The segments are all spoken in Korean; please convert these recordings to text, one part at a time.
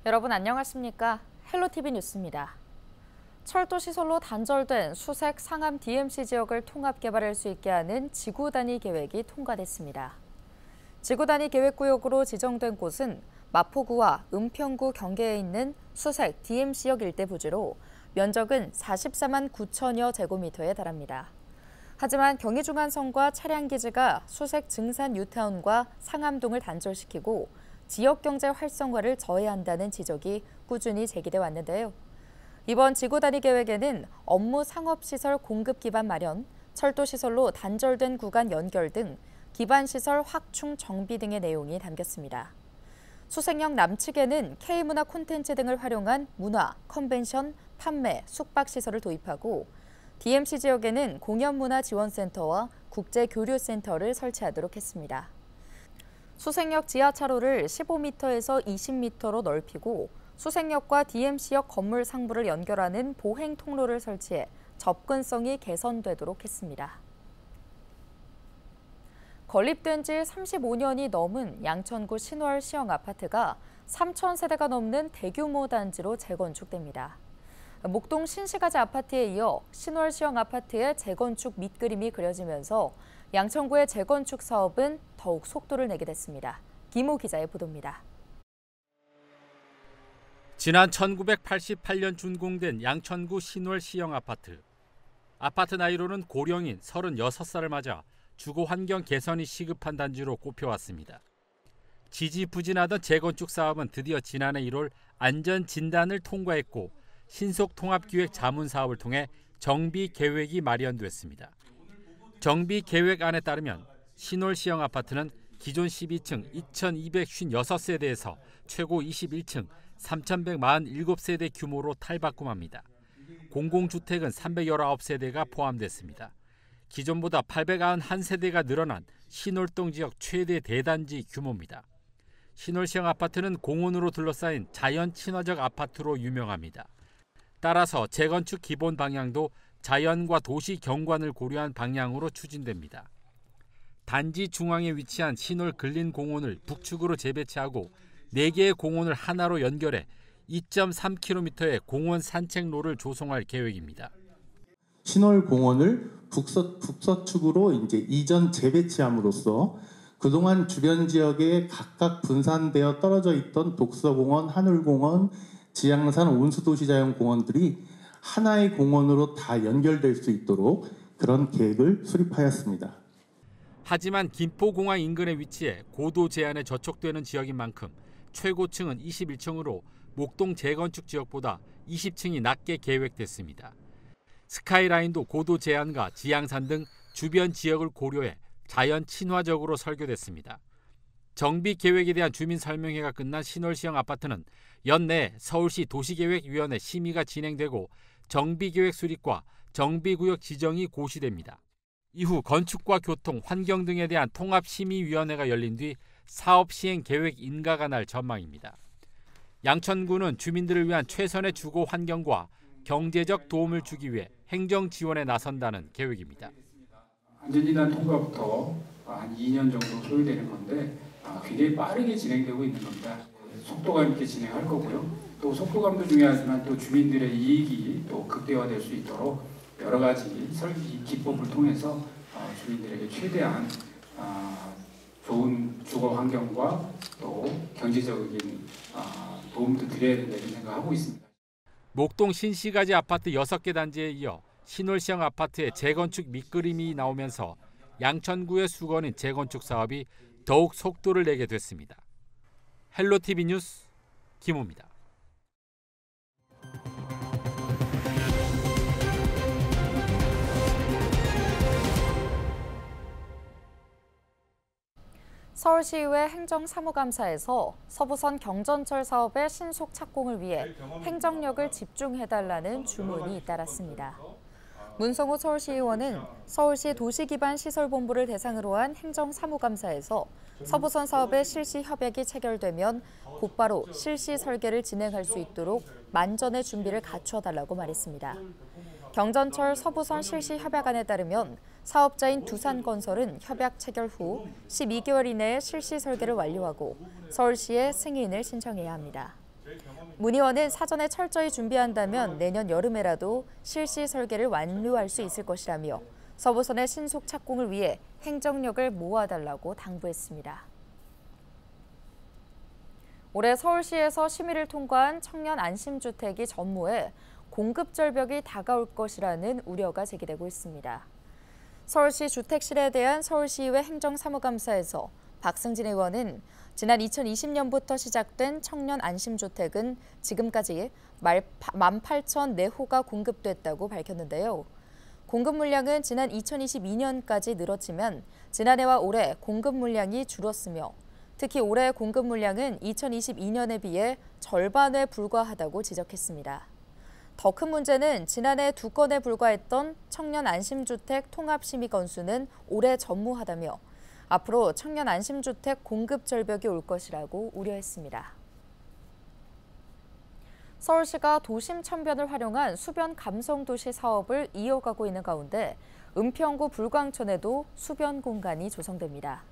여러분 안녕하십니까? 헬로티비 뉴스입니다. 철도 시설로 단절된 수색 상암 DMC 지역을 통합 개발할 수 있게 하는 지구 단위 계획이 통과됐습니다. 지구 단위 계획구역으로 지정된 곳은 마포구와 은평구 경계에 있는 수색 DMC역 일대 부지로 면적은 44만 9천여 제곱미터에 달합니다. 하지만 경의중앙선과 차량기지가 수색 증산 뉴타운과 상암동을 단절시키고 지역 경제 활성화를 저해한다는 지적이 꾸준히 제기돼 왔는데요. 이번 지구 단위 계획에는 업무 상업시설 공급 기반 마련, 철도시설로 단절된 구간 연결 등 기반시설 확충 정비 등의 내용이 담겼습니다. 수색역 남측에는 K문화 콘텐츠 등을 활용한 문화, 컨벤션, 판매, 숙박시설을 도입하고 DMC 지역에는 공연문화지원센터와 국제교류센터를 설치하도록 했습니다. 수색역 지하차로를 15m에서 20m로 넓히고 수색역과 DMC역 건물 상부를 연결하는 보행 통로를 설치해 접근성이 개선되도록 했습니다. 건립된 지 35년이 넘은 양천구 신월 시형 아파트가 3,000세대가 넘는 대규모 단지로 재건축됩니다. 목동 신시가지 아파트에 이어 신월 시형 아파트의 재건축 밑그림이 그려지면서 양천구의 재건축 사업은 더욱 속도를 내게 됐습니다. 김호 기자의 보도입니다. 지난 1988년 준공된 양천구 신월 시형 아파트. 아파트 나이로는 고령인 36살을 맞아 주거 환경 개선이 시급한 단지로 꼽혀왔습니다. 지지부진하던 재건축 사업은 드디어 지난해 1월 안전 진단을 통과했고 신속 통합기획 자문 사업을 통해 정비 계획이 마련됐습니다. 정비 계획안에 따르면 신월 시형 아파트는 기존 12층 2,256세대에서 최고 21층 3,147세대 규모로 탈바꿈합니다. 공공주택은 319세대가 포함됐습니다. 기존보다 891세대가 늘어난 신월동 지역 최대 대단지 규모입니다. 신월시형 아파트는 공원으로 둘러싸인 자연 친화적 아파트로 유명합니다. 따라서 재건축 기본 방향도 자연과 도시 경관을 고려한 방향으로 추진됩니다. 단지 중앙에 위치한 신월 근린공원을 북측으로 재배치하고 4개의 공원을 하나로 연결해 2.3km의 공원 산책로를 조성할 계획입니다. 신월 공원을 북서축으로 이전 재배치함으로써 그동안 주변 지역에 각각 분산되어 떨어져 있던 독서공원, 하늘공원, 지향산 온수도시자연공원들이 하나의 공원으로 다 연결될 수 있도록 그런 계획을 수립하였습니다. 하지만 김포공항 인근에 위치해 고도 제한에 저촉되는 지역인 만큼 최고층은 21층으로 목동 재건축 지역보다 20층이 낮게 계획됐습니다. 스카이라인도 고도 제한과 지향산 등 주변 지역을 고려해 자연 친화적으로 설계됐습니다. 정비 계획에 대한 주민 설명회가 끝난 신월시형 아파트는 연내 서울시 도시계획위원회 심의가 진행되고 정비계획 수립과 정비구역 지정이 고시됩니다. 이후 건축과 교통, 환경 등에 대한 통합심의위원회가 열린 뒤 사업시행계획 인가가 날 전망입니다. 양천구는 주민들을 위한 최선의 주거 환경과 경제적 도움을 주기 위해 행정 지원에 나선다는 계획입니다. 안전진단 통과부터 한 2년 정도 소요되는 건데 굉장히 빠르게 진행되고 있는 겁니다. 속도감 있게 진행할 거고요. 또 속도감도 중요하지만 또 주민들의 이익이 또 극대화될 수 있도록 여러 가지 설계 기법을 통해서 주민들에게 최대한 좋은 주거 환경과 또 경제적인 도움도 드려야 된다 이런 생각하고 있습니다. 목동 신시가지 아파트 6개 단지에 이어 신월시형 아파트의 재건축 밑그림이 나오면서 양천구의 수건인 재건축 사업이 더욱 속도를 내게 됐습니다. 헬로티비 뉴스 김호입니다. 서울시의회 행정사무감사에서 서부선 경전철 사업의 신속 착공을 위해 행정력을 집중해달라는 주문이 잇따랐습니다. 문성호 서울시의원은 서울시 도시기반시설본부를 대상으로 한 행정사무감사에서 서부선 사업의 실시 협약이 체결되면 곧바로 실시 설계를 진행할 수 있도록 만전의 준비를 갖춰달라고 말했습니다. 경전철 서부선 실시 협약안에 따르면 사업자인 두산건설은 협약 체결 후 12개월 이내에 실시 설계를 완료하고 서울시에 승인을 신청해야 합니다. 문의원은 사전에 철저히 준비한다면 내년 여름에라도 실시 설계를 완료할 수 있을 것이라며 서부선의 신속 착공을 위해 행정력을 모아달라고 당부했습니다. 올해 서울시에서 심의를 통과한 청년 안심주택이 전무해 공급 절벽이 다가올 것이라는 우려가 제기되고 있습니다. 서울시 주택실에 대한 서울시의회 행정사무감사에서 박승진 의원은 지난 2020년부터 시작된 청년 안심주택은 지금까지 18,004호가 공급됐다고 밝혔는데요. 공급 물량은 지난 2022년까지 늘었지만 지난해와 올해 공급 물량이 줄었으며 특히 올해 공급 물량은 2022년에 비해 절반에 불과하다고 지적했습니다. 더 큰 문제는 지난해 2건에 불과했던 청년 안심주택 통합심의 건수는 올해 전무하다며 앞으로 청년 안심주택 공급 절벽이 올 것이라고 우려했습니다. 서울시가 도심 천변을 활용한 수변 감성도시 사업을 이어가고 있는 가운데 은평구 불광천에도 수변 공간이 조성됩니다.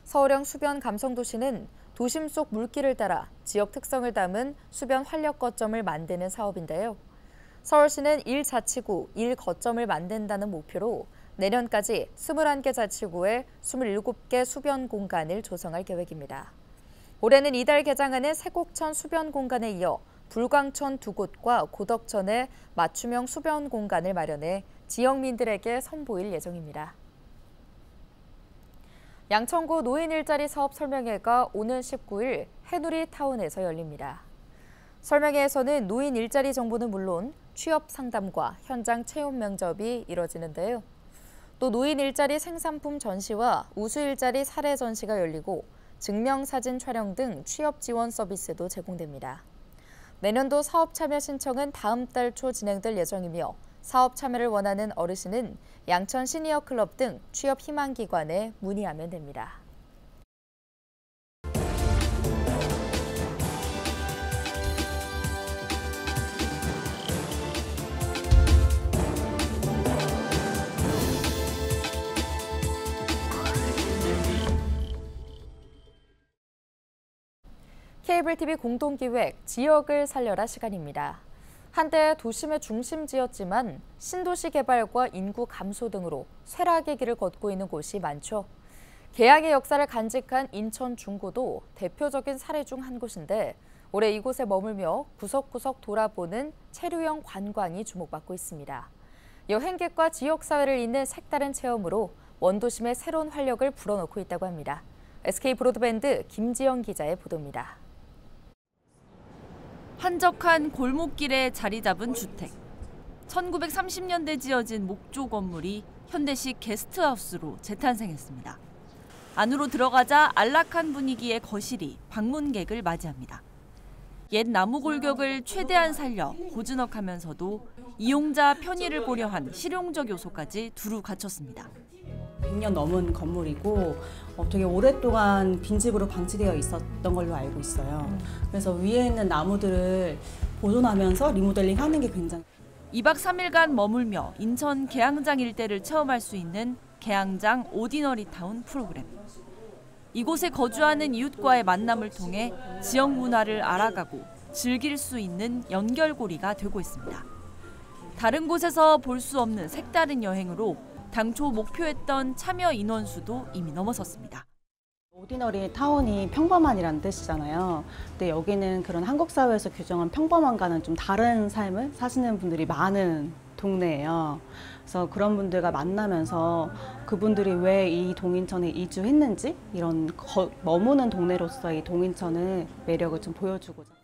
서울형 수변 감성도시는 도심 속 물길을 따라 지역 특성을 담은 수변 활력 거점을 만드는 사업인데요. 서울시는 1자치구 1거점을 만든다는 목표로 내년까지 21개 자치구에 27개 수변 공간을 조성할 계획입니다. 올해는 이달 개장하는 세곡천 수변 공간에 이어 불광천 2곳과 고덕천에 맞춤형 수변 공간을 마련해 지역민들에게 선보일 예정입니다. 양천구 노인 일자리 사업 설명회가 오는 19일 해누리타운에서 열립니다. 설명회에서는 노인 일자리 정보는 물론 취업 상담과 현장 체험 면접이 이뤄지는데요. 또 노인 일자리 생산품 전시와 우수 일자리 사례 전시가 열리고 증명사진 촬영 등 취업 지원 서비스도 제공됩니다. 내년도 사업 참여 신청은 다음 달 초 진행될 예정이며 사업 참여를 원하는 어르신은 양천 시니어 클럽 등 취업 희망 기관에 문의하면 됩니다. 케이블 TV 공동기획 지역을 살려라 시간입니다. 한때 도심의 중심지였지만 신도시 개발과 인구 감소 등으로 쇠락의 길을 걷고 있는 곳이 많죠. 개항의 역사를 간직한 인천 중구도 대표적인 사례 중 한 곳인데 올해 이곳에 머물며 구석구석 돌아보는 체류형 관광이 주목받고 있습니다. 여행객과 지역사회를 잇는 색다른 체험으로 원도심의 새로운 활력을 불어넣고 있다고 합니다. SK 브로드밴드 김지영 기자의 보도입니다. 한적한 골목길에 자리 잡은 주택. 1930년대 지어진 목조 건물이 현대식 게스트하우스로 재탄생했습니다. 안으로 들어가자 안락한 분위기의 거실이 방문객을 맞이합니다. 옛 나무 골격을 최대한 살려 고즈넉하면서도 이용자 편의를 고려한 실용적 요소까지 두루 갖췄습니다. 100년 넘은 건물이고 되게 오랫동안 빈집으로 방치되어 있었던 걸로 알고 있어요. 그래서 위에 있는 나무들을 보존하면서 리모델링 하는 게 굉장히 2박 3일간 머물며 인천 계양장 일대를 체험할 수 있는 계양장 오디너리 타운 프로그램. 이곳에 거주하는 이웃과의 만남을 통해 지역 문화를 알아가고 즐길 수 있는 연결고리가 되고 있습니다. 다른 곳에서 볼 수 없는 색다른 여행으로 당초 목표했던 참여 인원수도 이미 넘어섰습니다. 오디너리 타운이 평범한이라는 뜻이잖아요. 근데 여기는 그런 한국 사회에서 규정한 평범함과는 좀 다른 삶을 사시는 분들이 많은 동네예요. 그래서 그런 분들과 만나면서 그분들이 왜 이 동인천에 이주했는지 이런 머무는 동네로서의 동인천의 매력을 좀 보여주고자.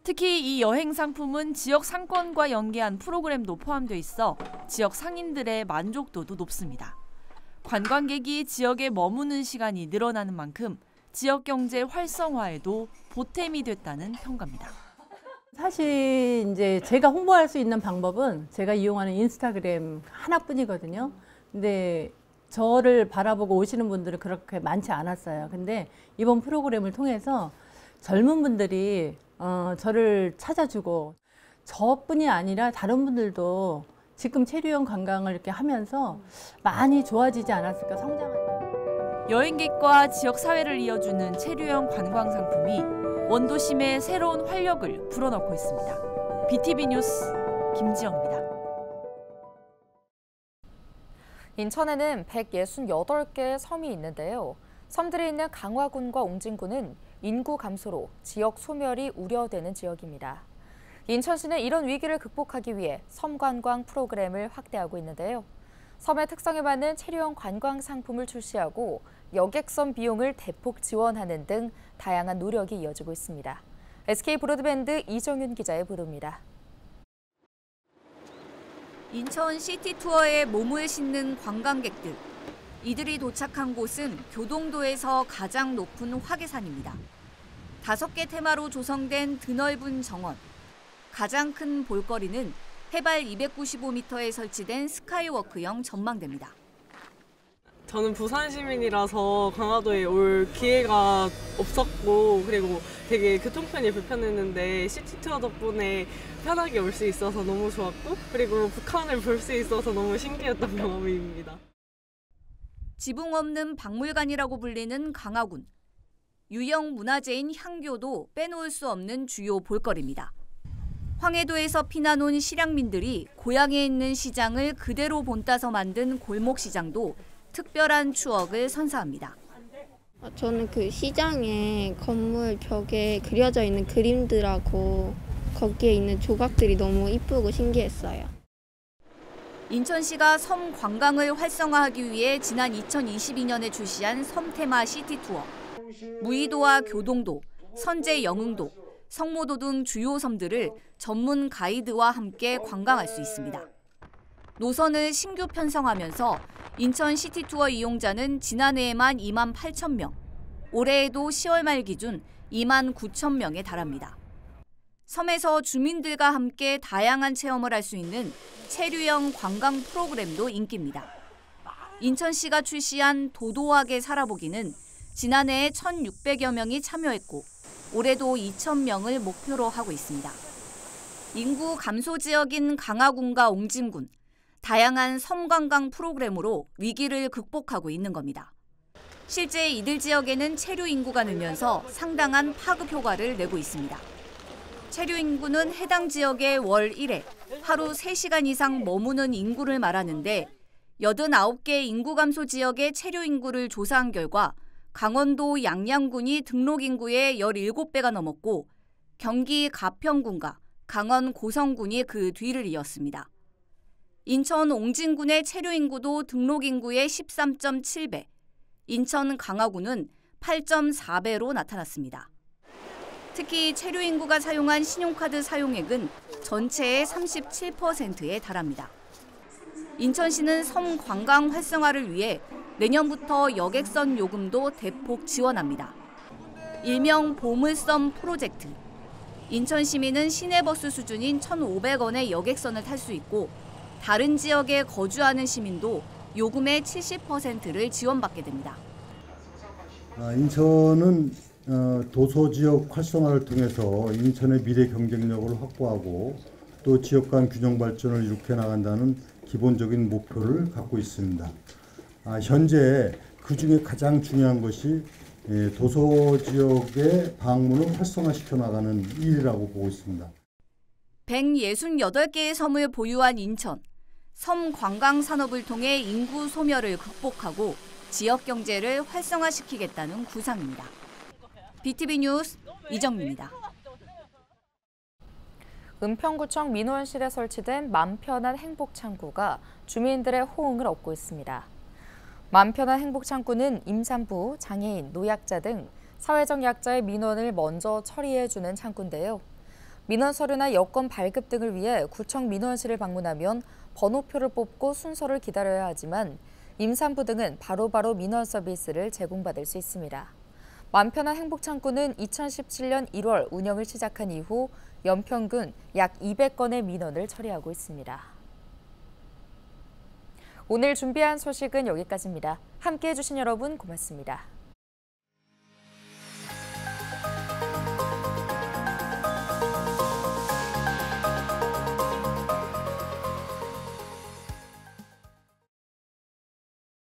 특히 이 여행 상품은 지역 상권과 연계한 프로그램도 포함돼 있어 지역 상인들의 만족도도 높습니다. 관광객이 지역에 머무는 시간이 늘어나는 만큼 지역 경제 활성화에도 보탬이 됐다는 평가입니다. 사실 이제 제가 홍보할 수 있는 방법은 제가 이용하는 인스타그램 하나뿐이거든요. 근데 저를 바라보고 오시는 분들은 그렇게 많지 않았어요. 근데 이번 프로그램을 통해서 젊은 분들이 저를 찾아주고 저뿐이 아니라 다른 분들도 지금 체류형 관광을 이렇게 하면서 많이 좋아지지 않았을까, 성장할. 여행객과 지역 사회를 이어주는 체류형 관광 상품이 원도심에 새로운 활력을 불어넣고 있습니다. BTV 뉴스 김지영입니다. 인천에는 168개의 섬이 있는데요. 섬들이 있는 강화군과 옹진군은 인구 감소로 지역 소멸이 우려되는 지역입니다. 인천시는 이런 위기를 극복하기 위해 섬 관광 프로그램을 확대하고 있는데요. 섬의 특성에 맞는 체류형 관광 상품을 출시하고 여객선 비용을 대폭 지원하는 등 다양한 노력이 이어지고 있습니다. SK 브로드밴드 이정윤 기자의 보도입니다. 인천 시티투어에 몸을 싣는 관광객들. 이들이 도착한 곳은 교동도에서 가장 높은 화계산입니다. 5개 테마로 조성된 드넓은 정원. 가장 큰 볼거리는 해발 295m에 설치된 스카이워크형 전망대입니다. 저는 부산 시민이라서 강화도에 올 기회가 없었고 그리고 되게 교통편이 불편했는데 시티투어 덕분에 편하게 올 수 있어서 너무 좋았고 그리고 북한을 볼 수 있어서 너무 신기했던 경험입니다. 지붕 없는 박물관이라고 불리는 강화군. 유형 문화재인 향교도 빼놓을 수 없는 주요 볼거리입니다. 황해도에서 피난온 실향민들이 고향에 있는 시장을 그대로 본따서 만든 골목시장도 특별한 추억을 선사합니다. 저는 그 시장에 건물 벽에 그려져 있는 그림들하고 거기에 있는 조각들이 너무 이쁘고 신기했어요. 인천시가 섬 관광을 활성화하기 위해 지난 2022년에 출시한 섬테마 시티투어. 무의도와 교동도, 선제 영흥도, 성모도 등 주요 섬들을 전문 가이드와 함께 관광할 수 있습니다. 노선을 신규 편성하면서 인천 시티투어 이용자는 지난해에만 2만 8천 명, 올해에도 10월 말 기준 2만 9천 명에 달합니다. 섬에서 주민들과 함께 다양한 체험을 할 수 있는 체류형 관광 프로그램도 인기입니다. 인천시가 출시한 도도하게 살아보기는 지난해에 1,600여 명이 참여했고 올해도 2,000명을 목표로 하고 있습니다. 인구 감소 지역인 강화군과 옹진군, 다양한 섬 관광 프로그램으로 위기를 극복하고 있는 겁니다. 실제 이들 지역에는 체류 인구가 늘면서 상당한 파급 효과를 내고 있습니다. 체류 인구는 해당 지역에 월 1회 하루 3시간 이상 머무는 인구를 말하는데 89개 인구 감소 지역의 체류 인구를 조사한 결과 강원도 양양군이 등록 인구의 17배가 넘었고 경기 가평군과 강원 고성군이 그 뒤를 이었습니다. 인천 옹진군의 체류 인구도 등록 인구의 13.7배, 인천 강화군은 8.4배로 나타났습니다. 특히 체류 인구가 사용한 신용카드 사용액은 전체의 37%에 달합니다. 인천시는 섬 관광 활성화를 위해 내년부터 여객선 요금도 대폭 지원합니다. 일명 보물섬 프로젝트. 인천 시민은 시내버스 수준인 1,500원의 여객선을 탈 수 있고 다른 지역에 거주하는 시민도 요금의 70%를 지원받게 됩니다. 인천은 도서지역 활성화를 통해서 인천의 미래 경쟁력을 확보하고 또 지역 간 균형 발전을 이룩해 나간다는 기본적인 목표를 갖고 있습니다. 현재 그중에 가장 중요한 것이 도서지역의 방문을 활성화시켜 나가는 일이라고 보고 있습니다. 168개의 섬을 보유한 인천. 섬 관광 산업을 통해 인구 소멸을 극복하고 지역 경제를 활성화시키겠다는 구상입니다. BTV 뉴스 이정미입니다. 은평구청 민원실에 설치된 맘편한 행복창구가 주민들의 호응을 얻고 있습니다. 맘편한 행복창구는 임산부, 장애인, 노약자 등 사회적 약자의 민원을 먼저 처리해주는 창구인데요. 민원 서류나 여건 발급 등을 위해 구청 민원실을 방문하면 번호표를 뽑고 순서를 기다려야 하지만 임산부 등은 바로바로 민원 서비스를 제공받을 수 있습니다. 맘편한 행복창구는 2017년 1월 운영을 시작한 이후 연평균 약 200건의 민원을 처리하고 있습니다. 오늘 준비한 소식은 여기까지입니다. 함께해 주신 여러분 고맙습니다.